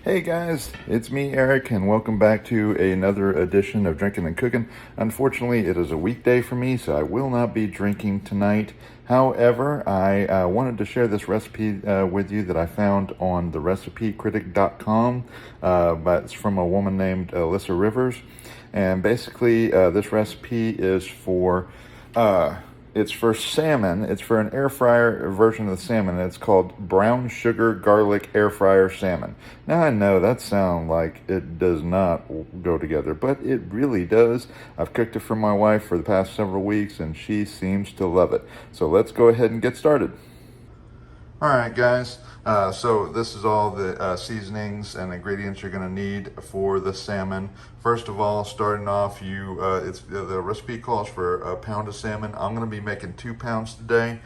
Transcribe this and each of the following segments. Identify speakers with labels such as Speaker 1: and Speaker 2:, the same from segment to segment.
Speaker 1: Hey guys, it's me, Eric, and welcome back to another edition of Drinking and Cooking. Unfortunately, it is a weekday for me, so I will not be drinking tonight. However, I wanted to share this recipe with you that I found on therecipecritic.com, but it's from a woman named Alyssa Rivers. And basically, this recipe is for it's for salmon. It's for an air fryer version of the salmon. It's called brown sugar garlic air fryer salmon. Now I know that sounds like it does not go together, but it really does. I've cooked it for my wife for the past several weeks and she seems to love it. So let's go ahead and get started. All right, guys. So this is all the seasonings and ingredients you're going to need for the salmon. First of all, starting off, the recipe calls for a pound of salmon. I'm going to be making 2 pounds today,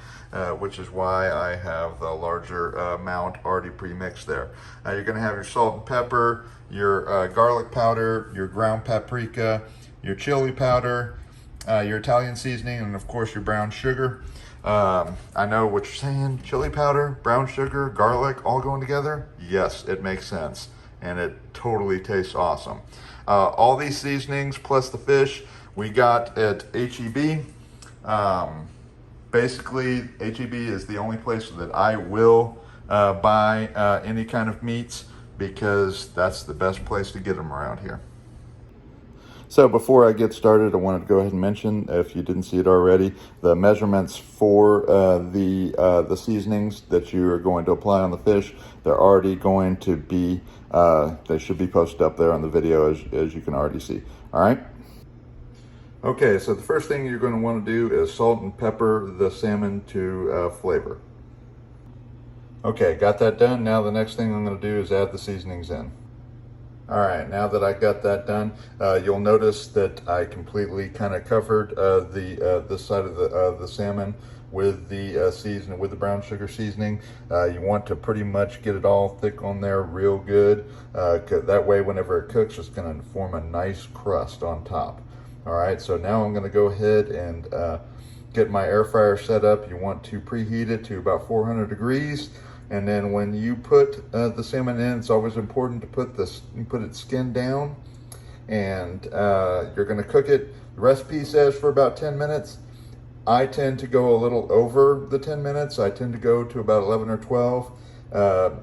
Speaker 1: which is why I have the larger amount already pre-mixed there. You're going to have your salt and pepper, your garlic powder, your ground paprika, your chili powder, your Italian seasoning, and of course your brown sugar. I know what you're saying, chili powder, brown sugar, garlic, all going together? Yes, it makes sense, and it totally tastes awesome. All these seasonings plus the fish we got at H-E-B. Basically, H-E-B is the only place that I will buy any kind of meats because that's the best place to get them around here. So before I get started, I wanted to go ahead and mention, if you didn't see it already, the measurements for the seasonings that you are going to apply on the fish. They're already going to be, they should be posted up there on the video as you can already see. All right? Okay, so the first thing you're going to want to do is salt and pepper the salmon to flavor. Okay, got that done. Now the next thing I'm going to do is add the seasonings in. All right, now that I got that done, you'll notice that I completely kind of covered the side of the salmon with the brown sugar seasoning. You want to pretty much get it all thick on there real good. That way, whenever it cooks, it's going to form a nice crust on top. All right, so now I'm going to go ahead and get my air fryer set up. You want to preheat it to about 400 degrees. And then when you put the salmon in, it's always important to put its skin down, and you're going to cook it. The recipe says for about 10 minutes. I tend to go a little over the 10 minutes. I tend to go to about 11 or 12.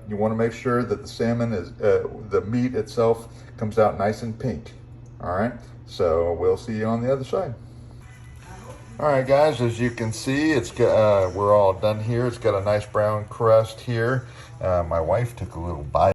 Speaker 1: You want to make sure that the salmon the meat itself comes out nice and pink. All right, so we'll see you on the other side. All right, guys, as you can see, we're all done here. It's got a nice brown crust here. My wife took a little bite.